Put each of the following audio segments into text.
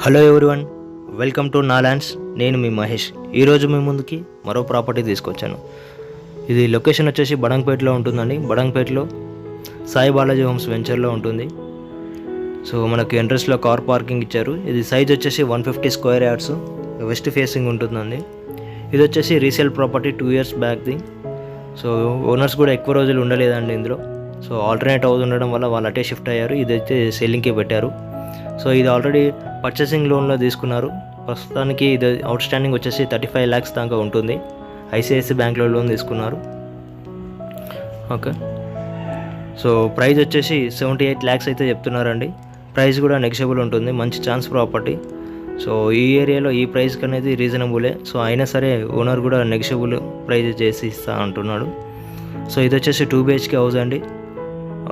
Hello everyone, welcome to నా lands. నేను మీ మహేష్. ఈరోజు మీ ముందుకి మరో ప్రాపర్టీ తీసుకొచ్చాను. ఇది లొకేషన్ వచ్చేసి బడంగపేటలో ఉంటుందండి. బడంగపేటలో సాయి బాలాజీ హోమ్స్ వెంచర్లో ఉంటుంది. సో మనకి ఎంట్రన్స్లో కార్ పార్కింగ్ ఇచ్చారు. ఇది సైజ్ వచ్చేసి 150 స్క్వేర్ యార్డ్స్, వెస్ట్ ఫేసింగ్ ఉంటుందండి. ఇది వచ్చేసి రీసేల్ ప్రాపర్టీ 2 ఇయర్స్ బ్యాక్ది. సో ఓనర్స్ కూడా ఎక్కువ రోజులు ఉండలేదండి ఇందులో. సో ఆల్టర్నేట్ హౌస్ ఉండడం వల్ల వాళ్ళు అటే షిఫ్ట్ అయ్యారు. ఇదైతే సెల్లింగ్కి పెట్టారు. సో ఇది ఆల్రెడీ పర్చేసింగ్ లోన్లో తీసుకున్నారు. ప్రస్తుతానికి ఇది అవుట్ స్టాండింగ్ వచ్చేసి 35 lakhs దాకా ఉంటుంది. ఐసిఐసి బ్యాంక్లో లోన్ తీసుకున్నారు. ఓకే, సో ప్రైస్ వచ్చేసి 78 lakhs అయితే చెప్తున్నారండి. ప్రైస్ కూడా నెగోషియబుల్ ఉంటుంది. మంచి ఛాన్స్ ప్రాపర్టీ. సో ఈ ఏరియాలో ఈ ప్రైస్కి అనేది రీజనబులే. సో అయినా సరే ఓనర్ కూడా నెగోషియబుల్ ప్రైస్ చేసి ఇస్తా అంటున్నాడు. సో ఇది వచ్చేసి 2 BHK హౌస్ అండి.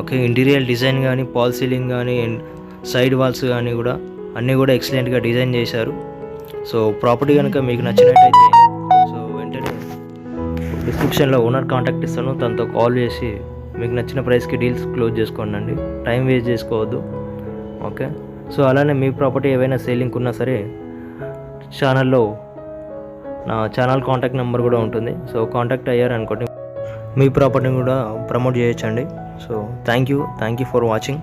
ఓకే, ఇంటీరియర్ డిజైన్ కానీ, పాల్ సీలింగ్ కానీ, సైడ్ వాల్స్ కానీ కూడా అన్నీ కూడా ఎక్సలెంట్గా డిజైన్ చేశారు. సో ప్రాపర్టీ కనుక మీకు నచ్చినట్టయితే సో వెంటనే డిస్క్రిప్షన్లో ఓనర్ కాంటాక్ట్ ఇస్తాను. తనతో కాల్ చేసి మీకు నచ్చిన ప్రైస్కి డీల్స్ క్లోజ్ చేసుకోండి అండి. టైం వేస్ట్ చేసుకోవద్దు. ఓకే, సో అలానే మీ ప్రాపర్టీ ఏవైనా సేలింగ్ ఉన్నా సరే ఛానల్లో నా ఛానల్ కాంటాక్ట్ నెంబర్ కూడా ఉంటుంది. సో కాంటాక్ట్ అయ్యారనుకోండి మీ ప్రాపర్టీని కూడా ప్రమోట్ చేయొచ్చండి. So thank you for watching.